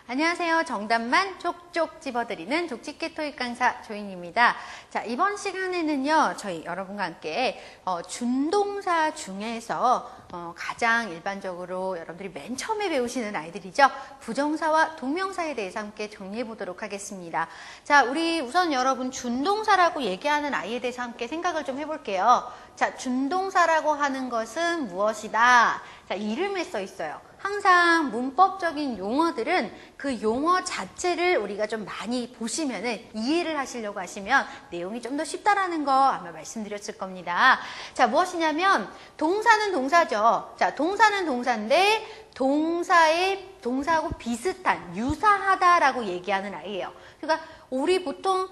안녕하세요. 정답만 족족 집어드리는 족집게 토익 강사 조인입니다. 자, 이번 시간에는요, 저희 여러분과 함께 준동사 중에서 가장 일반적으로 여러분들이 맨 처음에 배우시는 아이들이죠. 부정사와 동명사에 대해서 함께 정리해 보도록 하겠습니다. 자, 우리 우선 여러분 준동사라고 얘기하는 아이에 대해서 함께 생각을 좀 해볼게요. 자, 준동사라고 하는 것은 무엇이다? 자, 이름에 써 있어요. 항상 문법적인 용어들은 그 용어 자체를 우리가 좀 많이 보시면은 이해를 하시려고 하시면 내용이 좀 더 쉽다라는 거 아마 말씀드렸을 겁니다. 자, 무엇이냐면 동사는 동사죠. 자, 동사는 동사인데 동사하고 비슷한, 유사하다라고 얘기하는 아이예요. 그러니까 우리 보통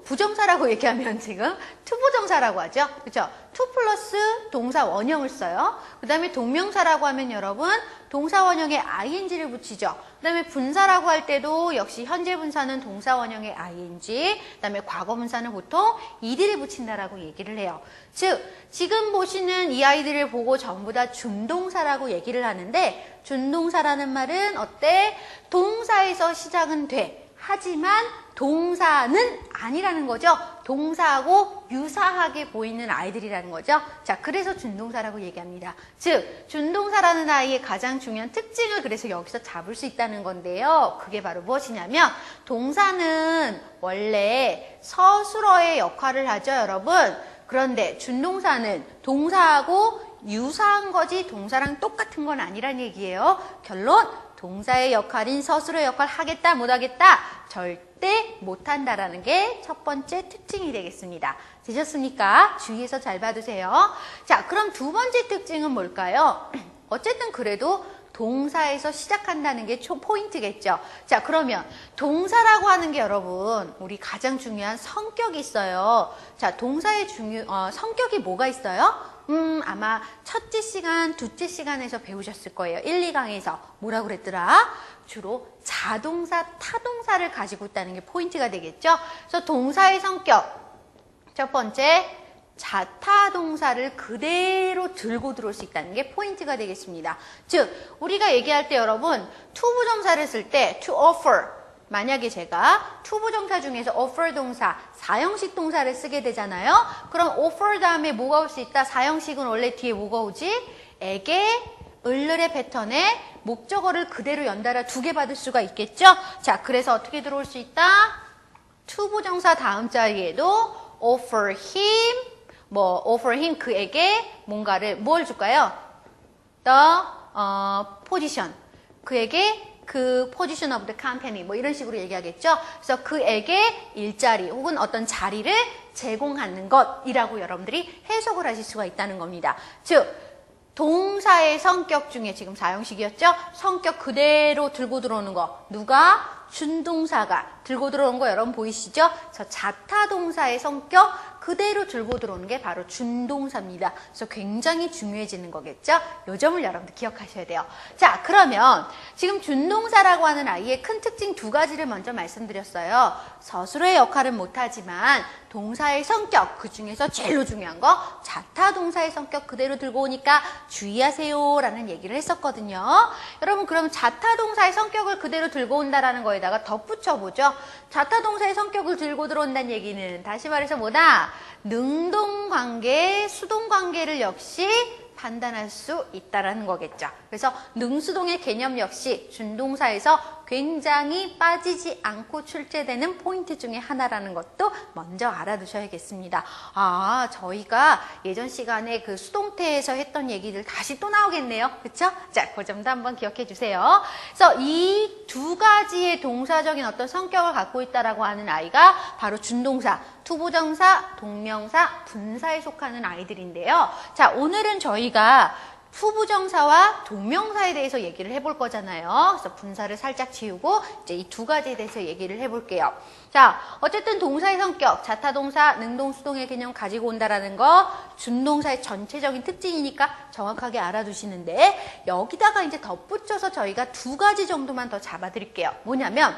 부정사라고 얘기하면 지금 투부정사라고 하죠. 그렇죠? to 플러스 동사 원형을 써요. 그 다음에 동명사라고 하면 여러분 동사 원형에 ing를 붙이죠. 그 다음에 분사라고 할 때도 역시 현재 분사는 동사 원형에 ing, 그 다음에 과거 분사는 보통 ed를 붙인다라고 얘기를 해요. 즉, 지금 보시는 이 아이들을 보고 전부 다 준동사라고 얘기를 하는데 준동사라는 말은 어때? 동사에서 시작은 돼. 하지만 동사는 아니라는 거죠. 동사하고 유사하게 보이는 아이들이라는 거죠. 자, 그래서 준동사라고 얘기합니다. 즉, 준동사라는 아이의 가장 중요한 특징을 그래서 여기서 잡을 수 있다는 건데요. 그게 바로 무엇이냐면 동사는 원래 서술어의 역할을 하죠, 여러분. 그런데 준동사는 동사하고 유사한 거지 동사랑 똑같은 건 아니란 얘기예요. 결론, 동사의 역할인 서술어의 역할 하겠다 못하겠다? 절대 못한다라는 게 첫 번째 특징이 되겠습니다. 되셨습니까? 주의해서 잘 봐두세요. 자, 그럼 두 번째 특징은 뭘까요? 어쨌든 그래도 동사에서 시작한다는 게 포인트겠죠. 자, 그러면 동사라고 하는 게 여러분 우리 가장 중요한 성격이 있어요. 자, 동사의 성격이 뭐가 있어요? 아마 첫째 시간, 둘째 시간에서 배우셨을 거예요. 1, 2강에서. 뭐라고 그랬더라? 주로 자동사, 타동사를 가지고 있다는 게 포인트가 되겠죠? 그래서 동사의 성격. 첫 번째, 자타동사를 그대로 들고 들어올 수 있다는 게 포인트가 되겠습니다. 즉, 우리가 얘기할 때 여러분, 투부정사를 쓸 때 to offer. 만약에 제가 투부정사 중에서 offer 동사, 사형식 동사를 쓰게 되잖아요. 그럼 offer 다음에 뭐가 올 수 있다? 사형식은 원래 뒤에 뭐가 오지? 에게, 을을의 패턴에 목적어를 그대로 연달아 두 개 받을 수가 있겠죠? 자, 그래서 어떻게 들어올 수 있다? 투부정사 다음 자리에도 offer him, 그에게 뭔가를, 뭘 줄까요? position. 그에게 그 position of the company 뭐 이런 식으로 얘기하겠죠. 그래서 그에게 일자리 혹은 어떤 자리를 제공하는 것이라고 여러분들이 해석을 하실 수가 있다는 겁니다. 즉 동사의 성격 중에 지금 사형식이었죠. 성격 그대로 들고 들어오는 거 누가? 준동사가 들고 들어오는 거 여러분 보이시죠? 그래서 자타동사의 성격 그대로 들고 들어오는 게 바로 준동사입니다. 그래서 굉장히 중요해지는 거겠죠? 이 점을 여러분들 기억하셔야 돼요. 자, 그러면 지금 준동사라고 하는 아이의 큰 특징 두 가지를 먼저 말씀드렸어요. 서술어의 역할은 못하지만 동사의 성격, 그 중에서 제일 중요한 거 자타동사의 성격 그대로 들고 오니까 주의하세요 라는 얘기를 했었거든요. 여러분 그럼 자타동사의 성격을 그대로 들고 온다라는 거에다가 덧붙여보죠. 자타동사의 성격을 들고 들어온다는 얘기는 다시 말해서 뭐다? 능동관계, 수동관계를 역시 판단할 수 있다라는 거겠죠. 그래서 능수동의 개념 역시 준동사에서 굉장히 빠지지 않고 출제되는 포인트 중에 하나라는 것도 먼저 알아두셔야겠습니다. 아, 저희가 예전 시간에 그 수동태에서 했던 얘기들 다시 또 나오겠네요. 그렇죠? 자, 그 점도 한번 기억해 주세요. 그래서 이 두 가지의 동사적인 어떤 성격을 갖고 있다라고 하는 아이가 바로 준동사, 투부정사, 동명사, 분사에 속하는 아이들인데요. 자, 오늘은 저희가 투부정사와 동명사에 대해서 얘기를 해볼 거잖아요. 그래서 분사를 살짝 지우고 이제 이 두 가지에 대해서 얘기를 해볼게요. 자, 어쨌든 동사의 성격, 자타동사, 능동수동의 개념 가지고 온다라는 거 준동사의 전체적인 특징이니까 정확하게 알아두시는데 여기다가 이제 덧붙여서 저희가 두 가지 정도만 더 잡아드릴게요. 뭐냐면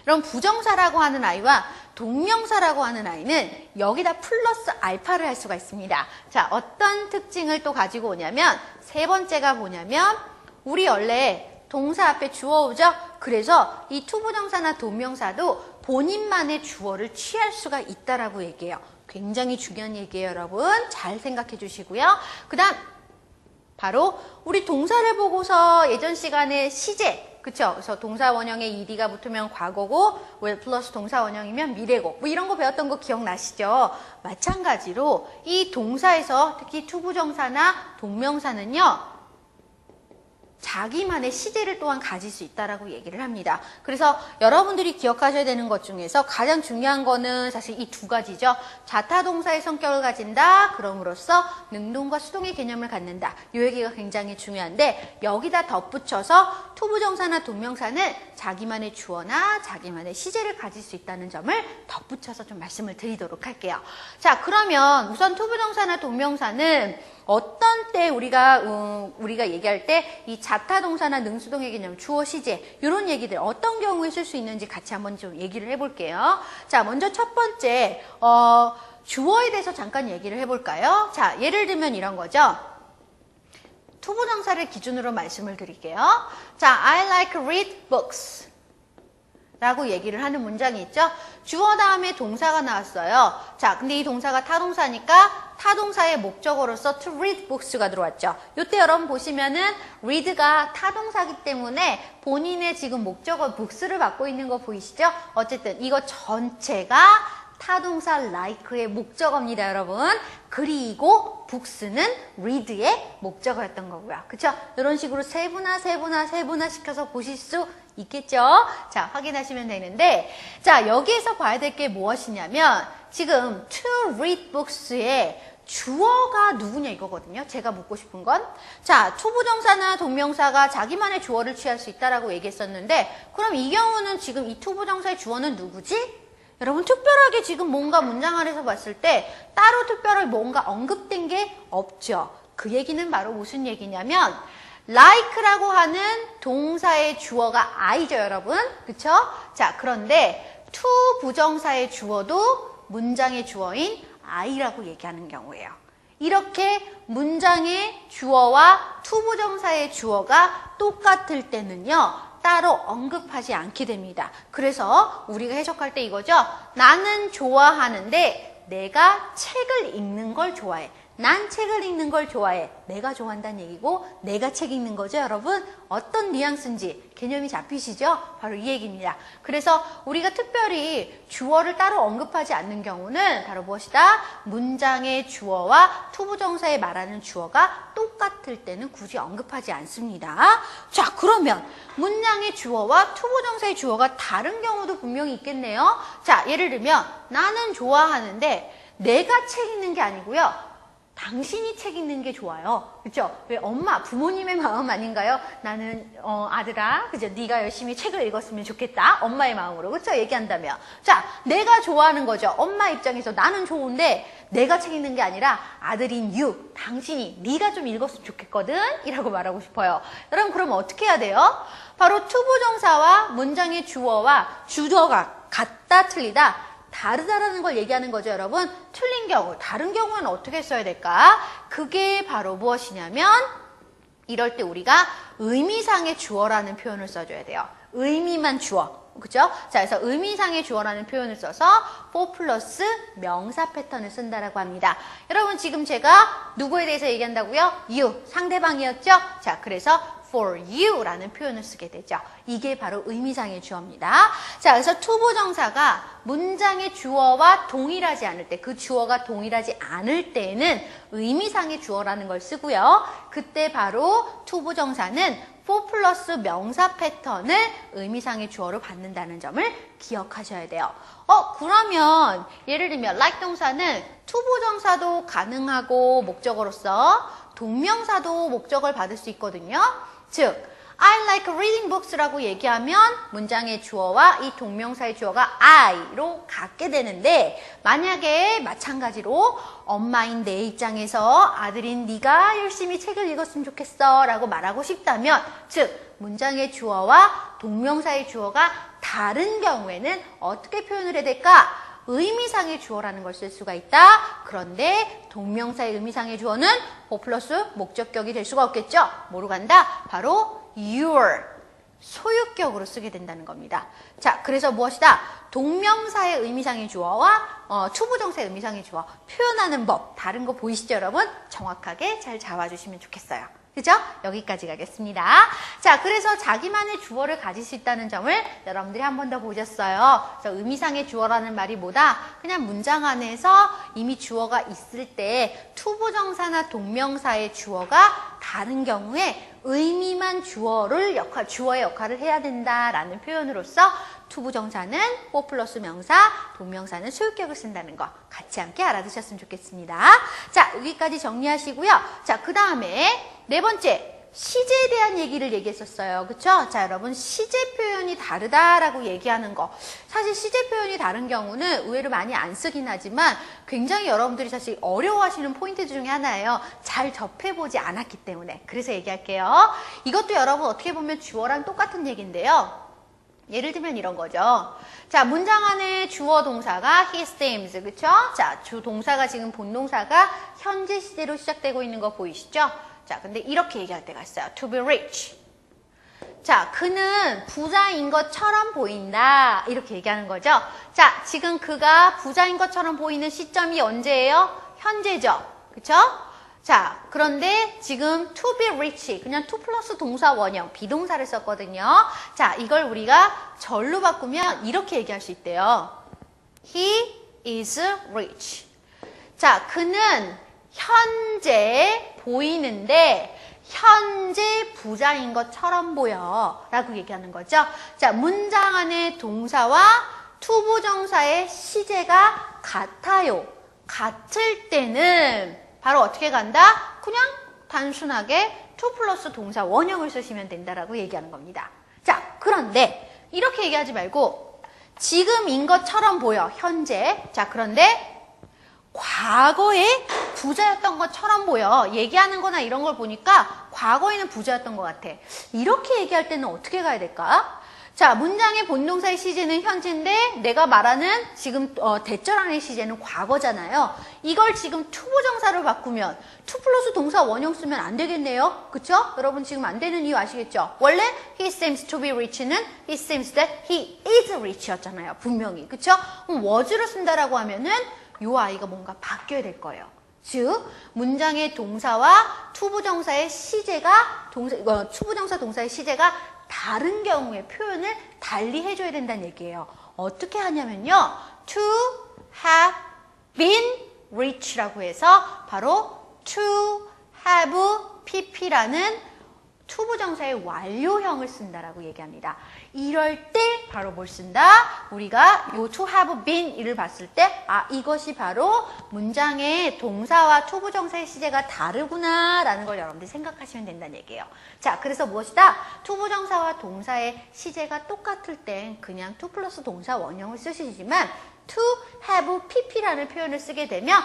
그럼 부정사라고 하는 아이와 동명사라고 하는 아이는 여기다 플러스 알파를 할 수가 있습니다. 자, 어떤 특징을 또 가지고 오냐면 세 번째가 뭐냐면 우리 원래 동사 앞에 주어 오죠? 그래서 이 투부정사나 동명사도 본인만의 주어를 취할 수가 있다라고 얘기해요. 굉장히 중요한 얘기예요, 여러분. 잘 생각해 주시고요. 그 다음 바로 우리 동사를 보고서 예전 시간에 시제, 그쵸? 그래서 동사 원형에 ed가 붙으면 과거고 will 플러스 동사 원형이면 미래고 뭐 이런 거 배웠던 거 기억나시죠? 마찬가지로 이 동사에서 특히 투부정사나 동명사는요. 자기만의 시제를 또한 가질 수 있다라고 얘기를 합니다. 그래서 여러분들이 기억하셔야 되는 것 중에서 가장 중요한 거는 사실 이 두 가지죠. 자타동사의 성격을 가진다. 그럼으로써 능동과 수동의 개념을 갖는다. 이 얘기가 굉장히 중요한데 여기다 덧붙여서 투부정사나 동명사는 자기만의 주어나 자기만의 시제를 가질 수 있다는 점을 덧붙여서 좀 말씀을 드리도록 할게요. 자, 그러면 우선 투부정사나 동명사는 어떤 때 우리가 얘기할 때 이 자타동사나 능수동의 개념, 주어, 시제 이런 얘기들 어떤 경우에 쓸 수 있는지 같이 한번 좀 얘기를 해볼게요. 자, 먼저 첫 번째 주어에 대해서 잠깐 얘기를 해볼까요? 자, 예를 들면 이런 거죠. 투부정사를 기준으로 말씀을 드릴게요. 자, I like read books 라고 얘기를 하는 문장이 있죠. 주어 다음에 동사가 나왔어요. 자, 근데 이 동사가 타동사니까 타동사의 목적어로서 to read books가 들어왔죠. 이때 여러분 보시면은 read가 타동사기 때문에 본인의 지금 목적어 books를 받고 있는 거 보이시죠? 어쨌든 이거 전체가 타동사 like의 목적어입니다, 여러분. 그리고 books는 read의 목적어였던 거고요. 그쵸? 이런 식으로 세분화 시켜서 보실 수 있겠죠? 자, 확인하시면 되는데, 자, 여기에서 봐야 될 게 무엇이냐면, 지금 to read books의 주어가 누구냐 이거거든요. 제가 묻고 싶은 건. 자, 투부정사나 동명사가 자기만의 주어를 취할 수 있다라고 얘기했었는데, 그럼 이 경우는 지금 이 투부정사의 주어는 누구지? 여러분 특별하게 지금 뭔가 문장 안에서 봤을 때 따로 특별하게 뭔가 언급된 게 없죠. 그 얘기는 바로 무슨 얘기냐면 like라고 하는 동사의 주어가 I죠, 여러분. 그쵸? 자, 그런데 to 부정사의 주어도 문장의 주어인 I라고 얘기하는 경우예요. 이렇게 문장의 주어와 to 부정사의 주어가 똑같을 때는요. 따로 언급하지 않게 됩니다. 그래서 우리가 해석할 때 이거죠. 나는 좋아하는데 내가 책을 읽는 걸 좋아해. 난 책을 읽는 걸 좋아해. 내가 좋아한다는 얘기고 내가 책 읽는 거죠, 여러분. 어떤 뉘앙스인지 개념이 잡히시죠? 바로 이 얘기입니다. 그래서 우리가 특별히 주어를 따로 언급하지 않는 경우는 바로 무엇이다? 문장의 주어와 투부정사에 말하는 주어가 똑같을 때는 굳이 언급하지 않습니다. 자, 그러면 문장의 주어와 투부정사의 주어가 다른 경우도 분명히 있겠네요. 자, 예를 들면 나는 좋아하는데 내가 책 읽는 게 아니고요. 당신이 책 읽는 게 좋아요. 그렇죠? 왜 엄마, 부모님의 마음 아닌가요? 나는 아들아, 그죠? 네가 열심히 책을 읽었으면 좋겠다. 엄마의 마음으로. 그렇죠? 얘기한다면. 자, 내가 좋아하는 거죠. 엄마 입장에서 나는 좋은데 내가 책 읽는 게 아니라 아들인 you, 당신이 네가 좀 읽었으면 좋겠거든. 이라고 말하고 싶어요. 여러분 그럼 어떻게 해야 돼요? 바로 투부정사와 문장의 주어와 주어가 같다 틀리다 다르다라는 걸 얘기하는 거죠, 여러분. 틀린 경우, 다른 경우는 어떻게 써야 될까? 그게 바로 무엇이냐면 이럴 때 우리가 의미상의 주어라는 표현을 써줘야 돼요. 의미만 주어. 그죠? 자, 그래서 의미상의 주어라는 표현을 써서 for 플러스 명사 패턴을 쓴다라고 합니다. 여러분 지금 제가 누구에 대해서 얘기한다고요? you, 상대방이었죠? 자, 그래서 for you라는 표현을 쓰게 되죠. 이게 바로 의미상의 주어입니다. 자, 그래서 투부정사가 문장의 주어와 동일하지 않을 때, 그 주어가 동일하지 않을 때에는 의미상의 주어라는 걸 쓰고요. 그때 바로 투부정사는 for 플러스 명사 패턴을 의미상의 주어로 받는다는 점을 기억하셔야 돼요. 그러면 예를 들면 like 동사는 투부정사도 가능하고 목적어로서 동명사도 목적어를 받을 수 있거든요. 즉, I like reading books라고 얘기하면 문장의 주어와 이 동명사의 주어가 I로 갖게 되는데 만약에 마찬가지로 엄마인 내 입장에서 아들인 네가 열심히 책을 읽었으면 좋겠어 라고 말하고 싶다면 즉, 문장의 주어와 동명사의 주어가 다른 경우에는 어떻게 표현을 해야 될까? 의미상의 주어라는 걸 쓸 수가 있다. 그런데 동명사의 의미상의 주어는 for 플러스 목적격이 될 수가 없겠죠. 뭐로 간다? 바로 your, 소유 소유격으로 쓰게 된다는 겁니다. 자, 그래서 무엇이다? 동명사의 의미상의 주어와 투부정사의 의미상의 주어 표현하는 법 다른 거 보이시죠, 여러분? 정확하게 잘 잡아주시면 좋겠어요. 그죠? 여기까지 가겠습니다. 자, 그래서 자기만의 주어를 가질 수 있다는 점을 여러분들이 한 번 더 보셨어요. 그래서 의미상의 주어라는 말이 뭐다? 그냥 문장 안에서 이미 주어가 있을 때 투부정사나 동명사의 주어가 다른 경우에 의미만 주어의 역할을 해야 된다라는 표현으로서 투부정사는 뭐 플러스 명사, 동명사는 소유격을 쓴다는 거 같이 함께 알아두셨으면 좋겠습니다. 자, 여기까지 정리하시고요. 자, 그 다음에 네 번째, 시제에 대한 얘기를 얘기했었어요. 그쵸? 자, 여러분, 시제 표현이 다르다라고 얘기하는 거. 사실 시제 표현이 다른 경우는 의외로 많이 안 쓰긴 하지만 굉장히 여러분들이 사실 어려워하시는 포인트 중에 하나예요. 잘 접해보지 않았기 때문에. 그래서 얘기할게요. 이것도 여러분 어떻게 보면 주어랑 똑같은 얘기인데요. 예를 들면 이런 거죠. 자, 문장 안에 주어 동사가 he seems, 그쵸? 자, 주 동사가 지금 본동사가 현재 시제로 시작되고 있는 거 보이시죠? 자, 근데 이렇게 얘기할 때가 있어요. To be rich. 자, 그는 부자인 것처럼 보인다. 이렇게 얘기하는 거죠. 자, 지금 그가 부자인 것처럼 보이는 시점이 언제예요? 현재죠. 그쵸? 자, 그런데 지금 to be rich, 그냥 to 플러스 동사 원형, 비동사를 썼거든요. 자, 이걸 우리가 절로 바꾸면 이렇게 얘기할 수 있대요. He is rich. 자, 그는 현재 보이는데 현재 부자인 것처럼 보여 라고 얘기하는 거죠. 자, 문장 안에 동사와 투부정사의 시제가 같아요. 같을 때는 바로 어떻게 간다? 그냥 단순하게 to 플러스 동사 원형을 쓰시면 된다라고 얘기하는 겁니다. 자, 그런데 이렇게 얘기하지 말고 지금인 것처럼 보여, 현재. 자, 그런데 과거에 부자였던 것처럼 보여. 얘기하는 거나 이런 걸 보니까 과거에는 부자였던 것 같아. 이렇게 얘기할 때는 어떻게 가야 될까? 자, 문장의 본동사의 시제는 현재인데 내가 말하는 지금 대절 안의 시제는 과거잖아요. 이걸 지금 투부정사로 바꾸면 to 플러스 동사 원형 쓰면 안 되겠네요. 그쵸? 여러분 지금 안 되는 이유 아시겠죠? 원래 he seems to be rich는 he seems that he is rich였잖아요. 분명히. 그쵸? was를 쓴다라고 하면은 요 아이가 뭔가 바뀌어야 될 거예요. 즉, 문장의 동사와 투부정사의 시제가 투부정사 동사의 시제가 다른 경우에 표현을 달리 해줘야 된다는 얘기예요. 어떻게 하냐면요. to have been rich라고 해서 바로 to have pp라는 투부정사의 완료형을 쓴다라고 얘기합니다. 이럴 때 바로 뭘 쓴다? 우리가 요 to have been 이를 봤을 때 이것이 바로 문장의 동사와 투부정사의 시제가 다르구나 라는 걸 여러분들이 생각하시면 된다는 얘기예요. 자, 그래서 무엇이다? 투부정사와 동사의 시제가 똑같을 땐 그냥 to 플러스 동사 원형을 쓰시지만 to have pp라는 표현을 쓰게 되면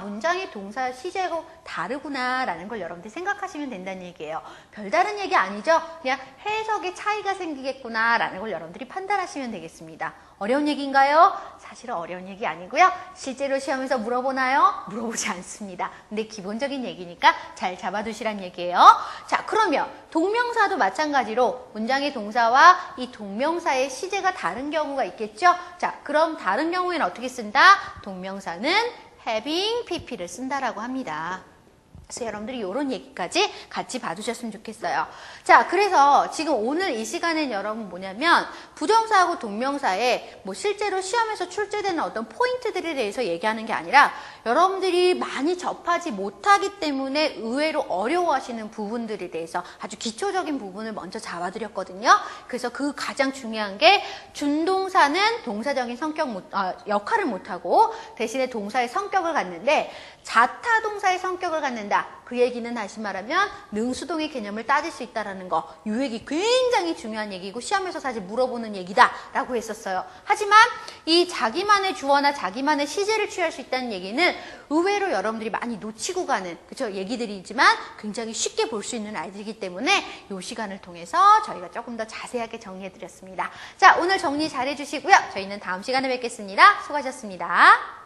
문장의 동사 시제가 다르구나 라는 걸 여러분들이 생각하시면 된다는 얘기예요. 별다른 얘기 아니죠? 그냥 해석의 차이가 생기겠구나 라는 걸 여러분들이 판단하시면 되겠습니다. 어려운 얘기인가요? 사실은 어려운 얘기 아니고요. 실제로 시험에서 물어보나요? 물어보지 않습니다. 근데 기본적인 얘기니까 잘 잡아두시란 얘기예요. 자, 그러면 동명사도 마찬가지로 문장의 동사와 이 동명사의 시제가 다른 경우가 있겠죠? 자, 그럼 다른 경우에는 어떻게 쓴다? 동명사는 having pp를 쓴다라고 합니다. 그래서 여러분들이 이런 얘기까지 같이 봐주셨으면 좋겠어요. 자, 그래서 지금 오늘 이 시간엔 여러분 뭐냐면 부정사하고 동명사에 뭐 실제로 시험에서 출제되는 어떤 포인트들에 대해서 얘기하는 게 아니라 여러분들이 많이 접하지 못하기 때문에 의외로 어려워하시는 부분들에 대해서 아주 기초적인 부분을 먼저 잡아드렸거든요. 그래서 그 가장 중요한 게 준동사는 동사적인 역할을 못하고 대신에 동사의 성격을 갖는데 자타동사의 성격을 갖는다. 그 얘기는 다시 말하면 능수동의 개념을 따질 수 있다는 거. 이 얘기 굉장히 중요한 얘기고 시험에서 사실 물어보는 얘기다라고 했었어요. 하지만 이 자기만의 주어나 자기만의 시제를 취할 수 있다는 얘기는 의외로 여러분들이 많이 놓치고 가는 그쵸 얘기들이지만 굉장히 쉽게 볼 수 있는 아이들이기 때문에 이 시간을 통해서 저희가 조금 더 자세하게 정리해드렸습니다. 자, 오늘 정리 잘 해주시고요. 저희는 다음 시간에 뵙겠습니다. 수고하셨습니다.